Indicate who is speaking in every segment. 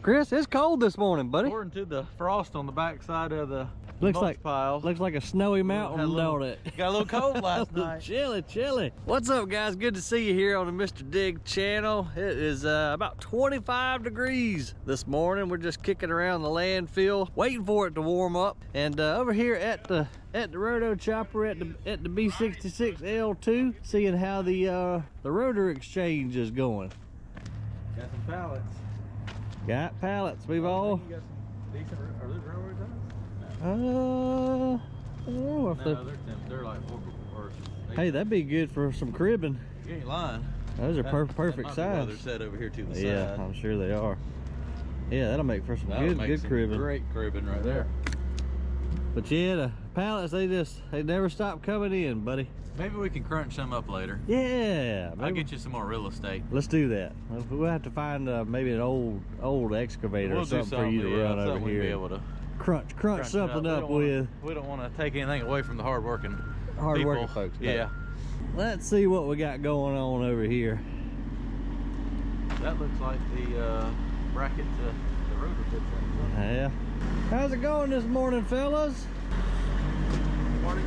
Speaker 1: Chris, it's cold this morning, buddy.
Speaker 2: According to the frost on the back side of the
Speaker 1: Looks
Speaker 2: mulch
Speaker 1: like
Speaker 2: piles.
Speaker 1: Looks like a snowy mountain, don't it?
Speaker 2: Got a little cold last night.
Speaker 1: Chilly. What's up, guys? Good to see you here on the Mr. Dig channel. It is about 25 degrees this morning. We're just kicking around the landfill, waiting for it to warm up. And over here at the roto chopper at the B66 L2, seeing how the rotor exchange is going.
Speaker 2: Got some pallets.
Speaker 1: Got pallets. We've all.
Speaker 2: You got some decent. Are those railroad ties?
Speaker 1: I don't know if
Speaker 2: they're like 4 or.
Speaker 1: Hey, that'd be good for some cribbing.
Speaker 2: You ain't lying.
Speaker 1: Those are perfect size.
Speaker 2: They're set over here to the side.
Speaker 1: Yeah, I'm sure they are. Yeah, that'll make for some good cribbing.
Speaker 2: Great cribbing right there.
Speaker 1: But yeah, the pallets, they never stop coming in, buddy.
Speaker 2: Maybe we can crunch some up later.
Speaker 1: Yeah,
Speaker 2: I'll get you some more real estate.
Speaker 1: Let's do that. We'll have to find maybe an old excavator or something for you to run over here.
Speaker 2: Be able to
Speaker 1: crunch something up with.
Speaker 2: We don't want to take anything away from the hard-working
Speaker 1: folks. No.
Speaker 2: Yeah.
Speaker 1: Let's see what we got going on over here.
Speaker 2: That looks like the bracket to the rotor fits in.
Speaker 1: Yeah. How's it going this morning, fellas?
Speaker 2: Morning.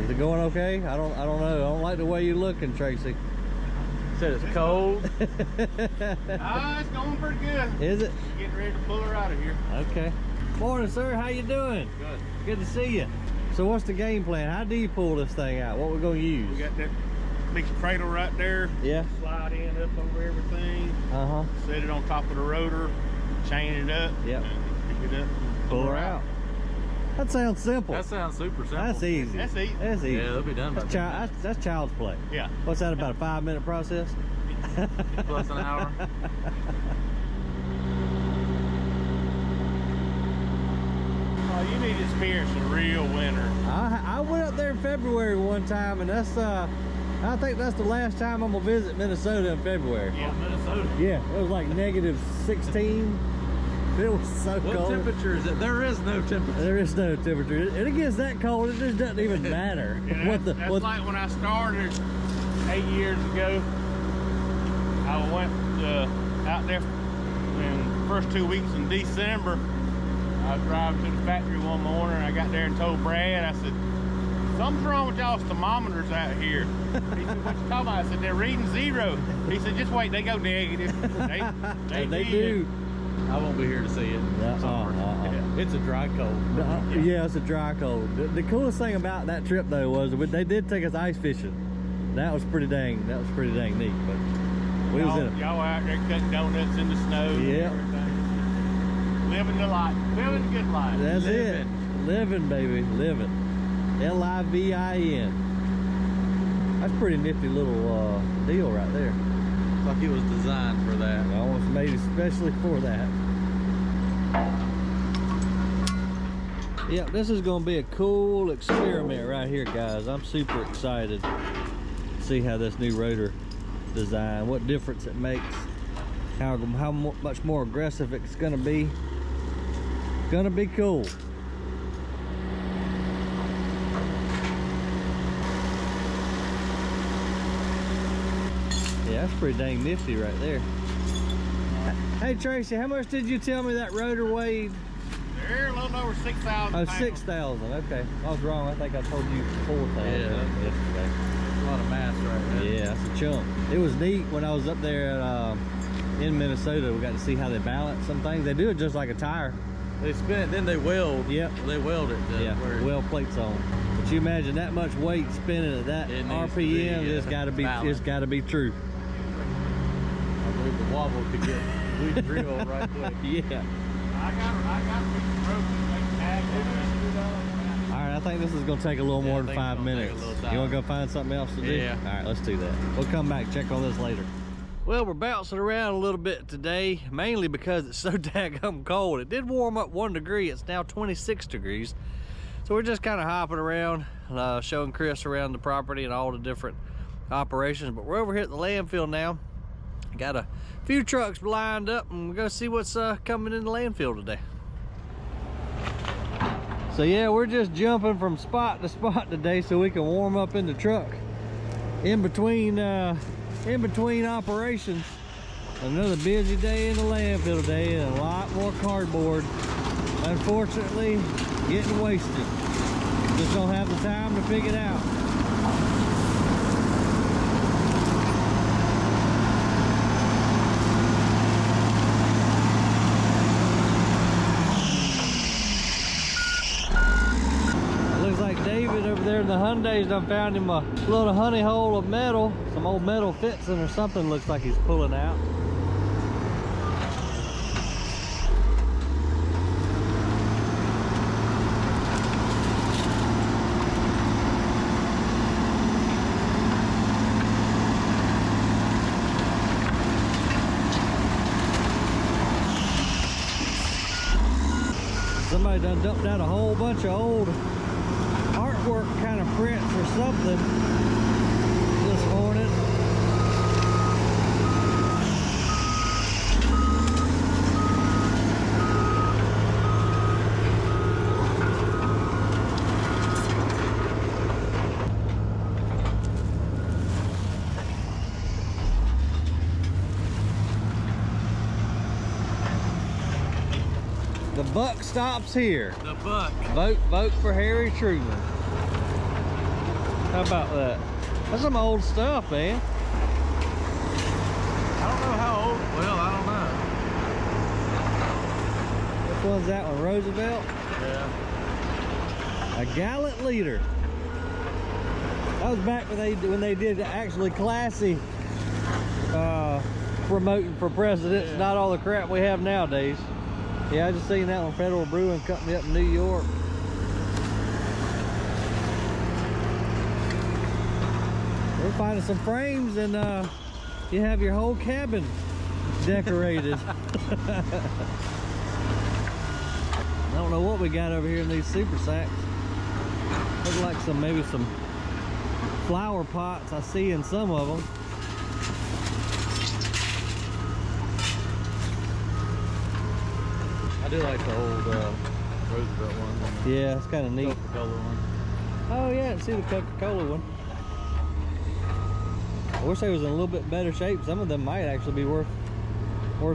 Speaker 1: Is it going okay? I don't know. I don't like the way you're looking, Tracy.
Speaker 2: Said it's cold.
Speaker 3: It's going pretty good.
Speaker 1: Is it?
Speaker 3: Getting ready to pull her out of here.
Speaker 1: Okay. Morning, sir. How you doing?
Speaker 3: Good.
Speaker 1: Good to see you. So what's the game plan? How do you pull this thing out? What we're gonna use?
Speaker 3: We got that big cradle right there.
Speaker 1: Yeah.
Speaker 3: Slide in up over everything.
Speaker 1: Uh-huh.
Speaker 3: Set it on top of the rotor. Chain it up.
Speaker 1: Yep.
Speaker 3: And pick it up.
Speaker 1: Pull her out. That sounds simple.
Speaker 2: That sounds super simple.
Speaker 1: That's easy.
Speaker 3: That's easy.
Speaker 1: That's easy.
Speaker 2: Yeah, they'll be done by
Speaker 1: That's child's play.
Speaker 3: Yeah.
Speaker 1: What's that, about a 5-minute process?
Speaker 2: Plus an hour.
Speaker 3: Oh, you need to experience a real winter.
Speaker 1: I went up there in February one time, and that's I think that's the last time I'm gonna visit Minnesota in February.
Speaker 3: Yeah,
Speaker 2: Minnesota.
Speaker 1: Yeah, it was like -16. It was so cold.
Speaker 2: What temperature is it? There is no temperature.
Speaker 1: There is no temperature. It gets that cold, it just doesn't even matter.
Speaker 3: Yeah, that's like when I started 8 years ago. I went out there in the first 2 weeks in December. I was driving to the factory one morning. I got there and told Brad, I said, something's wrong with y'all's thermometers out here. He said, what you talking about? I said, they're reading 0. He said, just wait, they go negative. They
Speaker 1: do.
Speaker 2: I won't be here to see it. Yeah. It's a dry cold.
Speaker 1: Yeah, it's a dry cold. The coolest thing about that trip though was they did take us ice fishing. That was pretty dang neat. But we was in
Speaker 3: y'all out there cutting donuts in the snow.
Speaker 1: Yeah.
Speaker 3: Living the life. Living the good life.
Speaker 1: That's it. Living, baby. Living. Livin. That's a pretty nifty little deal right there.
Speaker 2: Like it was designed for that.
Speaker 1: Almost made especially for that. Yep, this is going to be a cool experiment right here, guys. I'm super excited to see how this new rotor design, what difference it makes, how much more aggressive it's going to be. Gonna be cool. Yeah, that's pretty dang nifty right there. Hey Tracy, how much did you tell me that rotor weighed?
Speaker 3: They're a little over 6,000
Speaker 1: Oh,
Speaker 3: pounds.
Speaker 1: 6,000, okay. I was wrong, I think I told you 4,000 yesterday.
Speaker 2: That's a lot of mass right there.
Speaker 1: Yeah, that's a chunk. It was neat when I was up there in Minnesota. We got to see how they balance some things. They do it just like a tire.
Speaker 2: They spin it, then they weld.
Speaker 1: Yep.
Speaker 2: They weld it.
Speaker 1: Yeah, weld plates on. But you imagine that much weight spinning at that RPM, it's got to be true.
Speaker 2: I believe the wobble could get we drill right quick.
Speaker 1: Yeah.
Speaker 3: I got
Speaker 1: All right, I think this is gonna take a little more than 5 minutes. You wanna go find something else to do?
Speaker 2: Yeah.
Speaker 1: All right, let's do that. We'll come back, check on this later. Well, we're bouncing around a little bit today, mainly because it's so daggum cold. It did warm up 1 degree. It's now 26 degrees. So we're just kind of hopping around, showing Chris around the property and all the different operations. But we're over here at the landfill now. Got a few trucks lined up, and we're gonna see what's coming in the landfill today. So yeah, we're just jumping from spot to spot today so we can warm up in the truck in between operations. Another busy day in the landfill today, and a lot more cardboard, unfortunately, getting wasted. Just don't have the time to pick it out. Looks like David over there in the Hyundai's done found him a little honey hole of metal. Some old metal fixing or something looks like he's pulling out. Somebody done dumped out a whole bunch of old artwork kind of prints or something this morning. The buck stops here.
Speaker 2: The buck.
Speaker 1: Vote for Harry Truman. How about that? That's some old stuff, man.
Speaker 2: I don't know how old. Well, I don't know.
Speaker 1: Which one's that one? Roosevelt?
Speaker 2: Yeah.
Speaker 1: A gallant leader. That was back when they did actually classy promoting for presidents,
Speaker 2: Yeah.
Speaker 1: not all the crap we have nowadays. Yeah, I just seen that one, Federal Brewing Company up in New York. We're finding some frames, and you have your whole cabin decorated. I don't know what we got over here in these super sacks. Look like maybe some flower pots I see in some of them.
Speaker 2: I do like the old Roosevelt one.
Speaker 1: Yeah, it's kind of neat.
Speaker 2: Coca-Cola one.
Speaker 1: Oh yeah, I see the Coca-Cola one. I wish they was in a little bit better shape. Some of them might actually be worth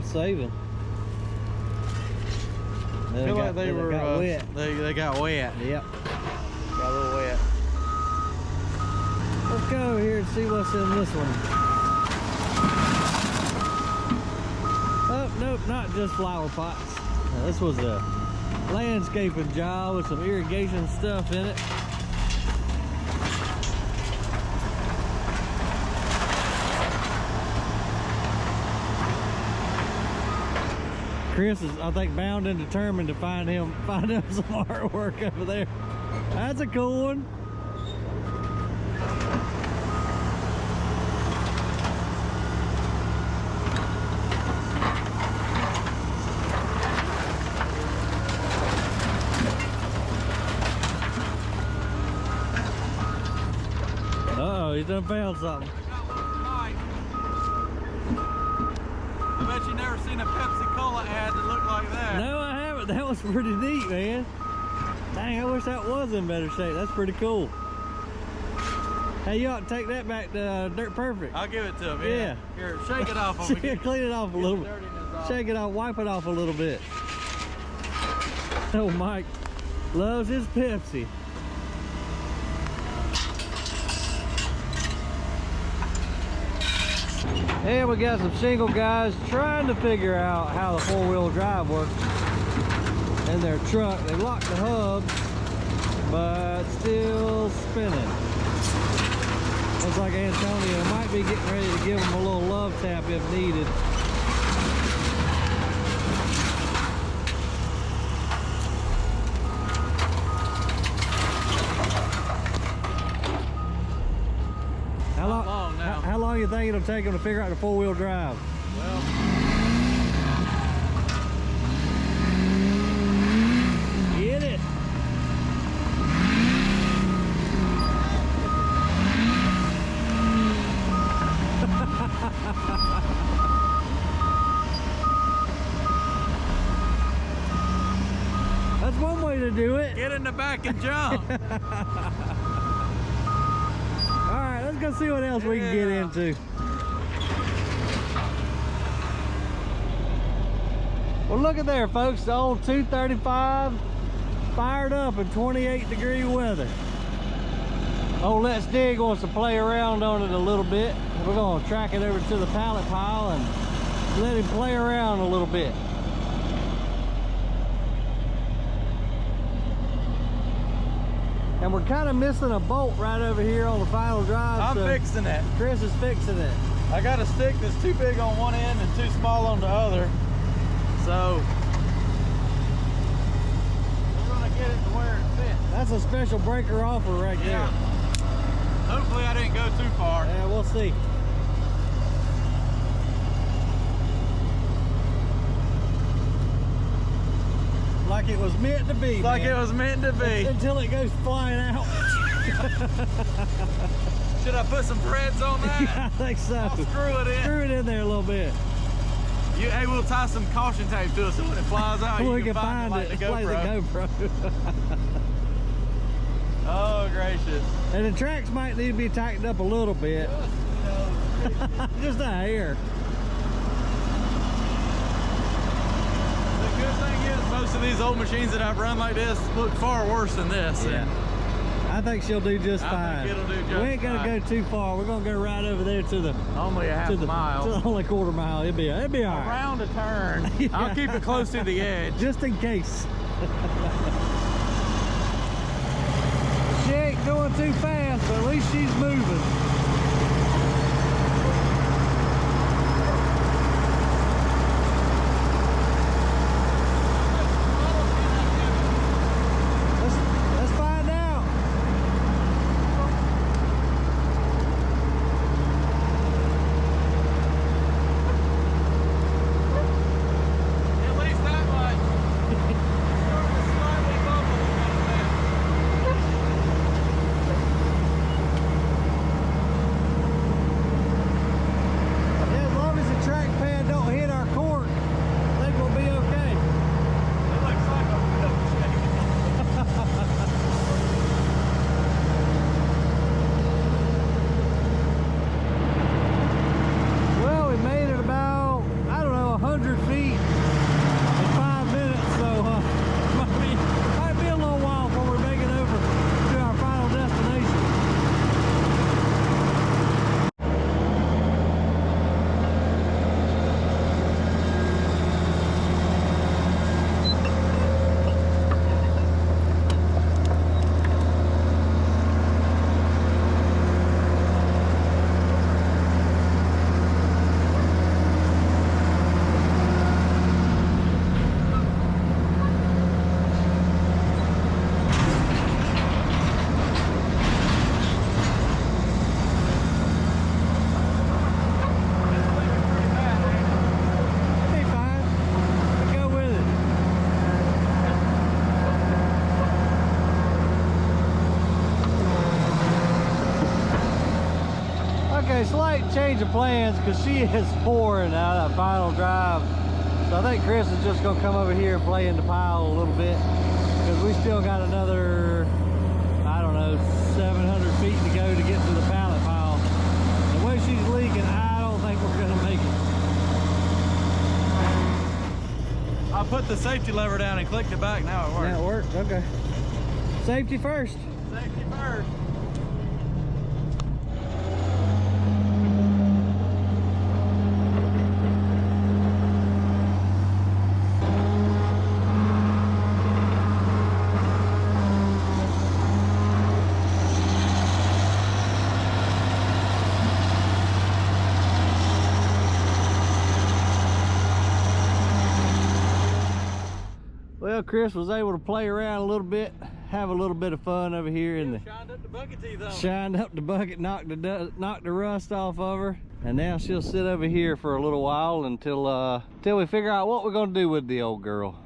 Speaker 1: saving.
Speaker 2: I feel like they
Speaker 1: got wet.
Speaker 2: They got wet.
Speaker 1: Yep.
Speaker 2: Got a little wet.
Speaker 1: Let's go over here and see what's in this one. Oh, nope, not just flower pots. Now, this was a landscaping job with some irrigation stuff in it. Chris is, I think, bound and determined to find him some artwork over there. That's a cool one. Uh-oh, he's done found something.
Speaker 2: I bet you never seen a Pepsi Cola ad that looked like that.
Speaker 1: No, I haven't. That was pretty neat, man. Dang, I wish that was in better shape. That's pretty cool. Hey, you ought to take that back to Dirt Perfect.
Speaker 2: I'll give it to him.
Speaker 1: Yeah.
Speaker 2: Here, shake it off on me.
Speaker 1: Yeah, clean it off a little bit. Shake it off, wipe it off a little bit. Oh, Mike loves his Pepsi. And we got some single guys trying to figure out how the four-wheel drive works in their truck. They locked the hub, but still spinning. Looks like Antonio might be getting ready to give them a little love tap if needed. How long do you think it'll take them to figure out the four-wheel drive?
Speaker 2: Well,
Speaker 1: get it. That's one way to do it.
Speaker 2: get in the back and jump.
Speaker 1: All right, let's go see what else we can get into. Well, look at there, folks. The old 235 fired up in 28-degree weather. Old Let's Dig wants to play around on it a little bit. We're going to track it over to the pallet pile and let him play around a little bit. And we're kind of missing a bolt right over here on the final drive.
Speaker 2: I'm fixing it.
Speaker 1: Chris is fixing it.
Speaker 2: I got a stick that's too big on one end and too small on the other. So we're gonna get it to where it fits.
Speaker 1: That's a special breaker offer right there.
Speaker 2: Hopefully I didn't go too far.
Speaker 1: Yeah, we'll see. Like it was meant to be.
Speaker 2: Like it was meant to be.
Speaker 1: Until it goes flying out.
Speaker 2: Should I put some threads on that?
Speaker 1: Yeah, I think so.
Speaker 2: I'll screw it in.
Speaker 1: Screw it in there a little bit.
Speaker 2: Hey, we'll tie some caution tape to it so when it flies out,
Speaker 1: we
Speaker 2: you can find it like the GoPro. Oh, gracious.
Speaker 1: And the tracks might need to be tightened up a little bit. Just a hair.
Speaker 2: The good thing is most of these old machines that I've run like this look far worse than this.
Speaker 1: Yeah. I think she'll do just fine.
Speaker 2: I think it'll do just fine.
Speaker 1: We ain't gonna go too far. We're gonna go right over there to the
Speaker 2: only a half mile.
Speaker 1: To the only quarter mile. It'll be all right.
Speaker 2: Around a turn. Yeah. I'll keep it close to the edge.
Speaker 1: Just in case. She ain't going too fast, but at least she's moving. Let's find out.
Speaker 2: At least that much. Slightly bubbly.
Speaker 1: Yeah, as long as the track pad don't hit our cork, I think we'll be okay.
Speaker 2: It looks like a milkshake.
Speaker 1: Well, we made it about, I don't know, 100 feet in 5 minutes, so might be a little while before we make it over to our final destination. Be fine. We'll go with it. Okay, slight change of plans because she is pouring out of that final drive. So I think Chris is just gonna come over here and play in the pile a little bit because we still got another, I don't know, 700 feet to go to get to the pallet pile. The way she's leaking, I don't think we're gonna make it.
Speaker 2: I put the safety lever down and clicked it back. Now it works.
Speaker 1: Now it worked, okay. Safety first.
Speaker 2: Safety first.
Speaker 1: Well, Chris was able to play around a little bit, have a little bit of fun over here in the
Speaker 2: Shined up the bucket teeth on.
Speaker 1: shined up the bucket, knocked the rust off of her, and now she'll sit over here for a little while until we figure out what we're gonna do with the old girl.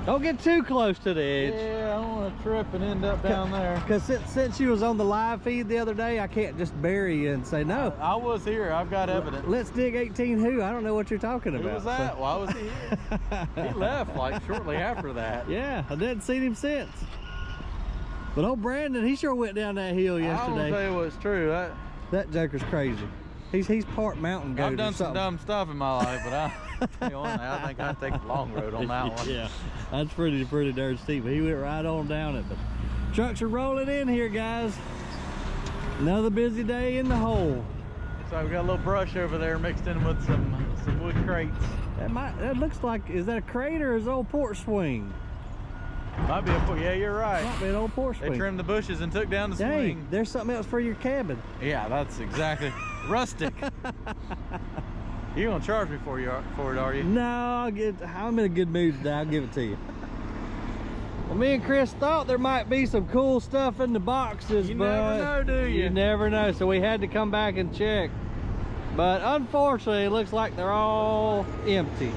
Speaker 1: Don't get too close to the edge.
Speaker 2: Yeah, I don't want to trip and end up down there.
Speaker 1: Because since you was on the live feed the other day, I can't just bury you and say no.
Speaker 2: I was here. I've got evidence.
Speaker 1: Let's dig 18 who? I don't know what you're talking about.
Speaker 2: Who was that?
Speaker 1: So.
Speaker 2: Why was he here? He left like shortly after that.
Speaker 1: Yeah, I didn't see him since. But old Brandon, he sure went down that hill yesterday.
Speaker 2: I'm gonna tell you what's true.
Speaker 1: That joker's crazy. He's part mountain goat.
Speaker 2: I've done some dumb stuff in my life, but I think I'd take the long road on that one.
Speaker 1: Yeah, that's pretty darn steep. He went right on down it. But trucks are rolling in here, guys. Another busy day in the hole.
Speaker 2: So we got a little brush over there mixed in with some wood crates.
Speaker 1: That looks like, is that a crate or is it an old porch swing?
Speaker 2: Might be yeah, you're right.
Speaker 1: Might be an old porch swing.
Speaker 2: They trimmed the bushes and took down the swing.
Speaker 1: There's something else for your cabin.
Speaker 2: Yeah, that's exactly rustic. You gonna charge me for it, are you?
Speaker 1: No, I'm in a good mood today. I'll give it to you. Well, me and Chris thought there might be some cool stuff in the boxes,
Speaker 2: but
Speaker 1: you never know, do you? You never know. So we had to come back and check. But unfortunately, it looks like they're all empty.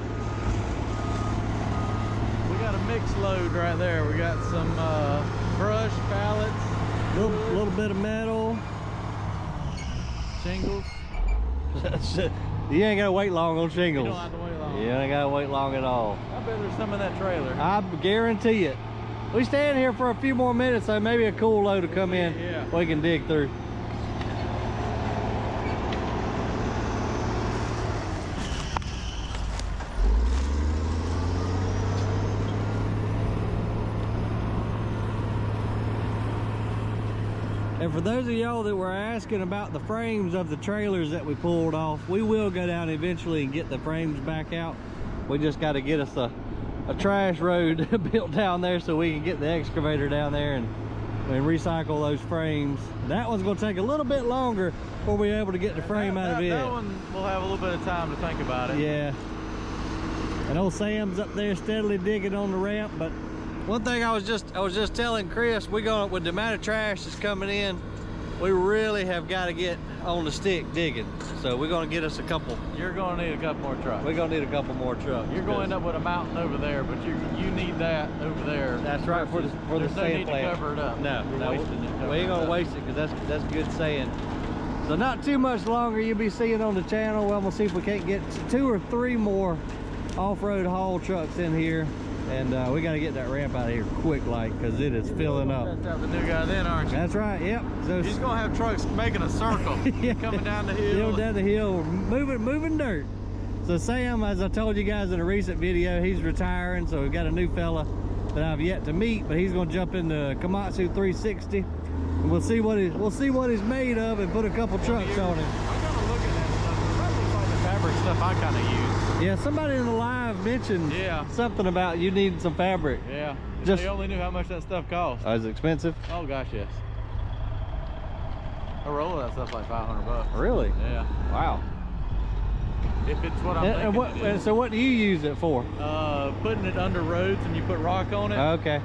Speaker 2: We got a mixed load right there. We got some brush, pallets,
Speaker 1: little bit of metal,
Speaker 2: shingles.
Speaker 1: You ain't gotta wait long on shingles.
Speaker 2: You don't have to wait long.
Speaker 1: You ain't gotta wait long at all.
Speaker 2: I bet there's some in that trailer.
Speaker 1: I guarantee it. We stand here for a few more minutes, so maybe a cool load will come in.
Speaker 2: Yeah.
Speaker 1: We can dig through. And for those of y'all that were asking about the frames of the trailers that we pulled off, we will go down eventually and get the frames back out. We just got to get us a trash road built down there so we can get the excavator down there and recycle those frames. That one's going to take a little bit longer before we're able to get the frame out of it.
Speaker 2: That one will have a little bit of time to think about it.
Speaker 1: Yeah. And old Sam's up there steadily digging on the ramp. But one thing I was just telling Chris, with the amount of trash that's coming in, we really have got to get on the stick digging. So we're going to get us a couple.
Speaker 2: You're going to need a couple more trucks.
Speaker 1: We're going to need a couple more trucks.
Speaker 2: You're going to end up with a mountain over there, but you need that over there.
Speaker 1: That's right, for the
Speaker 2: sand
Speaker 1: sand plant.
Speaker 2: To cover it up.
Speaker 1: No, we ain't going to waste it because that's good sand. So not too much longer you'll be seeing on the channel. Well, we'll see if we can't get 2 or 3 more off-road haul trucks in here. And we got to get that ramp out of here quick, like, because it is filling up.
Speaker 2: That's out the new guy then, aren't you?
Speaker 1: That's right, yep. So
Speaker 2: he's going to have trucks making a circle,
Speaker 1: yeah,
Speaker 2: coming down the hill.
Speaker 1: Down the hill, moving dirt. So Sam, as I told you guys in a recent video, he's retiring. So we've got a new fella that I've yet to meet, but he's going to jump in the Komatsu 360. And we'll see what he's made of and put a couple trucks on it.
Speaker 2: I'm going to look at that stuff. It probably looks like the fabric stuff I kind of use.
Speaker 1: Yeah, somebody in the live mentioned something about you needing some fabric.
Speaker 2: Yeah,
Speaker 1: just
Speaker 2: they only knew how much that stuff cost.
Speaker 1: Oh, is it expensive?
Speaker 2: Oh gosh, yes. A roll of that stuff's like $500.
Speaker 1: Really?
Speaker 2: Yeah.
Speaker 1: Wow.
Speaker 2: If it's what I'm thinking.
Speaker 1: And so what do you use it for?
Speaker 2: Putting it under roads and you put rock on it.
Speaker 1: Okay.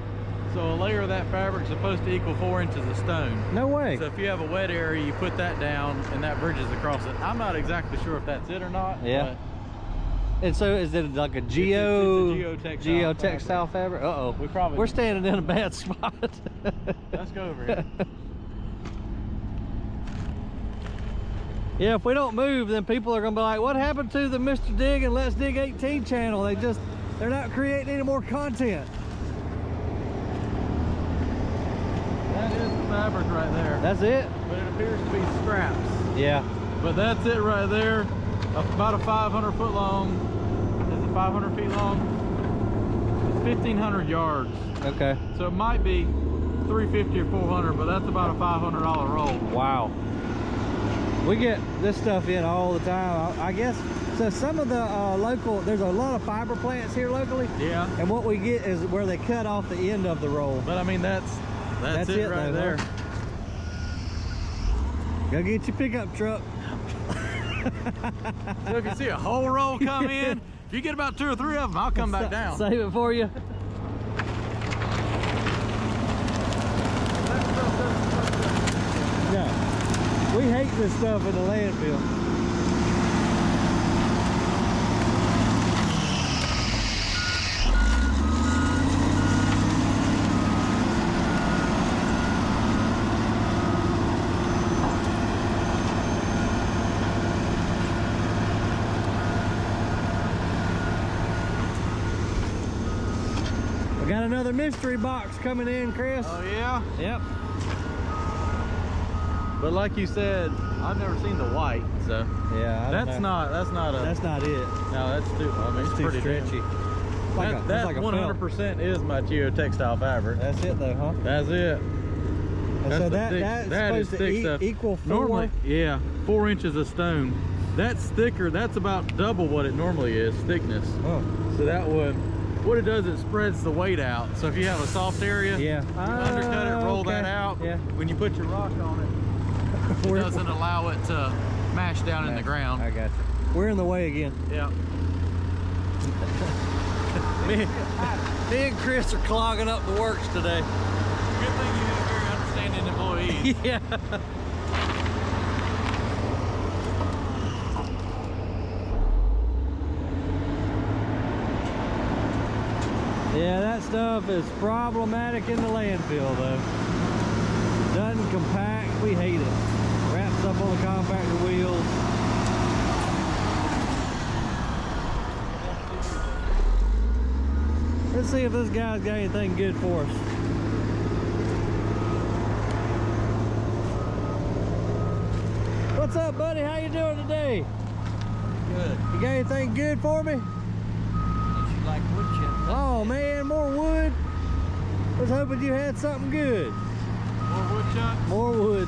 Speaker 2: So a layer of that fabric is supposed to equal 4 inches of stone.
Speaker 1: No way.
Speaker 2: So if you have a wet area, you put that down and that bridges across it. I'm not exactly sure if that's it or not.
Speaker 1: Yeah. And so is it like a geotextile fabric? Uh-oh. We're standing in a bad spot.
Speaker 2: Let's go over here.
Speaker 1: Yeah, if we don't move, then people are gonna be like, what happened to the Mr.DiGG and Letsdig18 channel? They're not creating any more content.
Speaker 2: That is the fabric right there.
Speaker 1: That's it?
Speaker 2: But it appears to be scraps.
Speaker 1: Yeah.
Speaker 2: But that's it right there. About a 500 foot long. Is it 500 feet long? It's 1,500 yards.
Speaker 1: Okay.
Speaker 2: So it might be 350 or 400, but that's about a $500 roll.
Speaker 1: Wow. We get this stuff in all the time, I guess. So some of the there's a lot of fiber plants here locally.
Speaker 2: Yeah.
Speaker 1: And what we get is where they cut off the end of the roll.
Speaker 2: But I mean, that's it right there.
Speaker 1: Go get your pickup truck.
Speaker 2: So if you see a whole roll come in, if you get about 2 or 3 of them, I'll come back down.
Speaker 1: Save it for you. No. We hate this stuff in the landfill. Got another mystery box coming in, Chris.
Speaker 2: Oh yeah?
Speaker 1: Yep.
Speaker 2: But like you said, I've never seen the white, so
Speaker 1: yeah,
Speaker 2: that's not
Speaker 1: it.
Speaker 2: No, that's too. I mean,
Speaker 1: It's too stretchy.
Speaker 2: That
Speaker 1: like a
Speaker 2: 100% is my geotextile fabric.
Speaker 1: That's it though, huh?
Speaker 2: That's it.
Speaker 1: And so that's supposed to equal 4?
Speaker 2: Normally, yeah, 4 inches of stone. That's thicker. That's about double what it normally is, thickness.
Speaker 1: Oh.
Speaker 2: So that would, what it does, it spreads the weight out. So if you have a soft area,
Speaker 1: yeah,
Speaker 2: you undercut it, roll that out.
Speaker 1: Yeah.
Speaker 2: When you put your rock on it, it doesn't allow it to mash down in the ground.
Speaker 1: I got you. We're in the way again.
Speaker 2: Yeah.
Speaker 1: me and Chris are clogging up the works today.
Speaker 2: Good thing you have very understanding employees.
Speaker 1: Yeah. Yeah, that stuff is problematic in the landfill though. Doesn't compact, we hate it. Wraps up on the compactor wheels. Let's see if this guy's got anything good for us. What's up, buddy? How you doing today?
Speaker 2: Good.
Speaker 1: You got anything good for me?
Speaker 2: You like wood chips?
Speaker 1: Oh man, more wood. Was hoping you had something good.
Speaker 2: More wood chunks?
Speaker 1: More wood.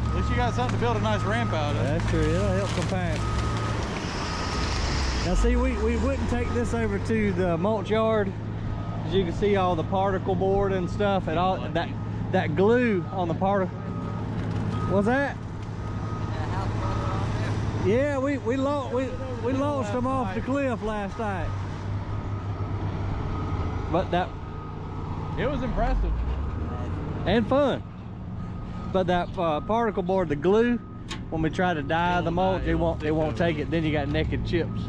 Speaker 2: At least you got something to build a nice ramp out of.
Speaker 1: That's true, it'll help compact. Now see, we wouldn't take this over to the mulch yard. As you can see all the particle board and stuff and all that glue on the particle. What's that? Yeah, we launched them off the cliff last night. But
Speaker 2: It was impressive.
Speaker 1: And fun. But that particle board, the glue, when we try to dye the mulch, it won't take it. Then you got naked chips.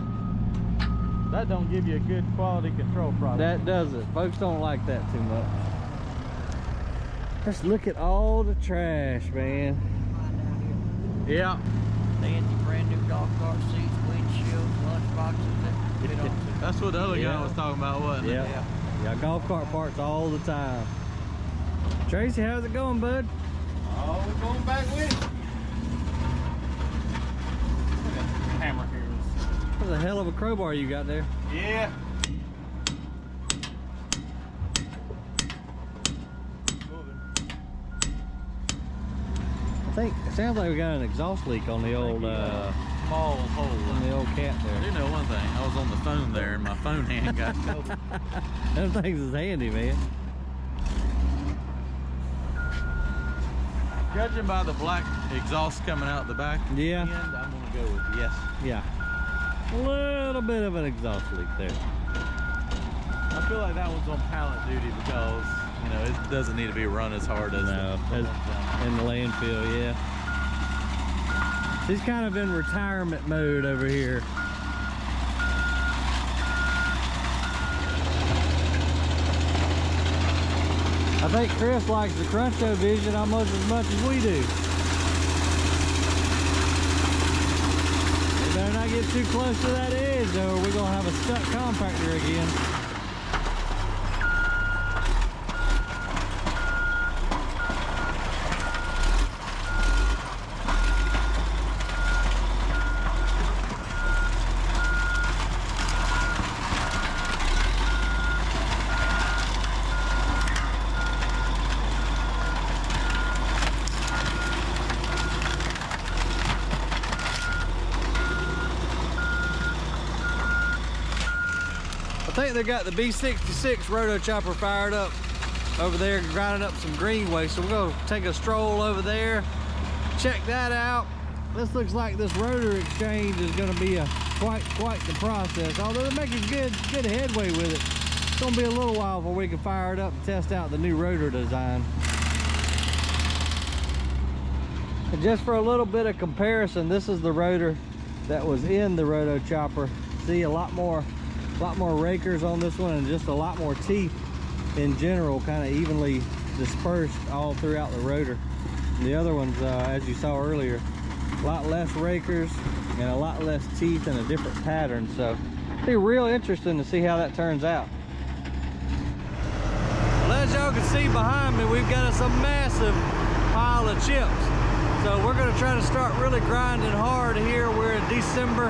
Speaker 2: That don't give you a good quality control product.
Speaker 1: That doesn't. Folks don't like that too much. Let's look at all the trash, man.
Speaker 2: Yeah.
Speaker 4: Fancy brand new golf cart seats, windshields, lunch boxes.
Speaker 2: That's what the other guy was talking about, wasn't it?
Speaker 1: Yeah, golf cart parts all the time. Tracy, how's it going, bud?
Speaker 3: Oh, we're going back with it. Hammer here.
Speaker 1: That's a hell of a crowbar you got there.
Speaker 3: Yeah.
Speaker 1: I think it sounds like we got an exhaust leak on the old
Speaker 2: Small hole.
Speaker 1: on the old cat
Speaker 2: I
Speaker 1: there.
Speaker 2: do know one thing. I was on the phone there and my phone hand got cold.
Speaker 1: Them things is handy, man.
Speaker 2: Judging by the black exhaust coming out the back
Speaker 1: Yeah.
Speaker 2: end, I'm gonna go with yes.
Speaker 1: Yeah. A little bit of an exhaust leak there.
Speaker 2: I feel like that one's on pallet duty because, you know, it doesn't need to be run as hard as
Speaker 1: No,
Speaker 2: the
Speaker 1: as-
Speaker 2: ones down
Speaker 1: in the landfill, yeah. He's kind of in retirement mode over here. I think Chris likes the Cruncho Vision almost as much as we do. We better not get too close to that edge though, or we're gonna have a stuck compactor again. I think they got the B66 roto chopper fired up over there, grinding up some green waste. So we're gonna take a stroll over there, check that out. This looks like this rotor exchange is gonna be quite the process. Although they're making good headway with it. It's gonna be a little while before we can fire it up and test out the new rotor design. And just for a little bit of comparison, this is the rotor that was in the roto chopper. See, a lot more rakers on this one and just a lot more teeth in general, kind of evenly dispersed all throughout the rotor. And the other ones, as you saw earlier, a lot less rakers and a lot less teeth and a different pattern. So it'll be real interesting to see how that turns out. as y'all can see behind me, we've got us a massive pile of chips. So we're gonna try to start really grinding hard here. We're in December,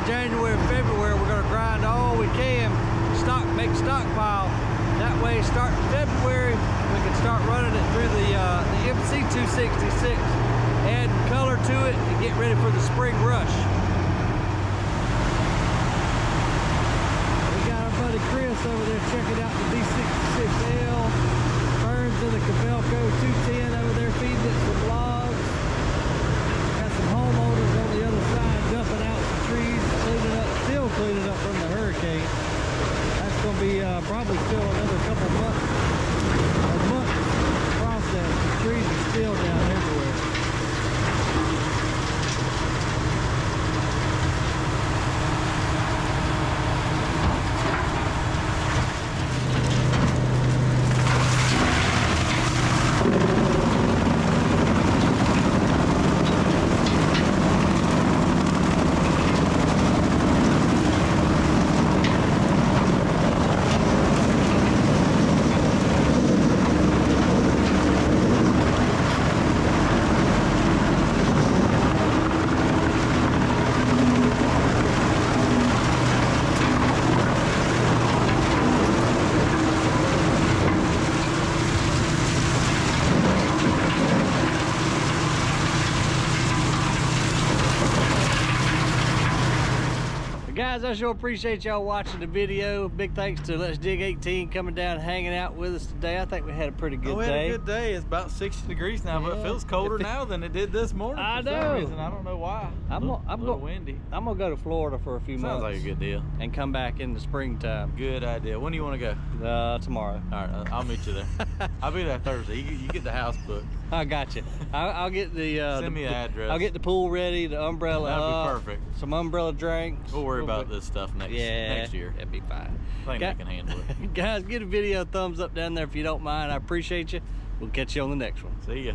Speaker 1: January, February. We're gonna grind all we can, make stockpile. That way, starting February, we can start running it through the MC 266, add color to it, and get ready for the spring rush. We got our buddy Chris over there checking out the D66L. Burns in the Cabelco 210 over there feeding it some logs. Got some homeowners on the other side dumping out some trees, cleaning up, still cleaning up from the hurricane. That's going to be probably still another couple months, process. The trees are still down everywhere. Guys, I sure appreciate y'all watching the video. Big thanks to mr.DiGG18 coming down and hanging out with us today. I think we had a pretty good day.
Speaker 2: We had a good day. It's about 60 degrees now, but it feels colder now than it did this morning.
Speaker 1: I
Speaker 2: for
Speaker 1: know.
Speaker 2: some reason. I don't know why.
Speaker 1: I'm
Speaker 2: little windy.
Speaker 1: I'm gonna go to Florida for a few months.
Speaker 2: Sounds like a good deal.
Speaker 1: And come back in the springtime.
Speaker 2: Good idea. When do you want to go?
Speaker 1: Tomorrow.
Speaker 2: All right, I'll meet you there. I'll be there Thursday. You get the house booked.
Speaker 1: I got you. I'll get the
Speaker 2: send me the address.
Speaker 1: I'll get the pool ready, the umbrella.
Speaker 2: That'll be perfect.
Speaker 1: Some umbrella drinks.
Speaker 2: We'll worry about this stuff next year.
Speaker 1: It'll be fine.
Speaker 2: I think I can handle it.
Speaker 1: Guys, give the video a thumbs up down there if you don't mind. I appreciate you. We'll catch you on the next one.
Speaker 2: See ya.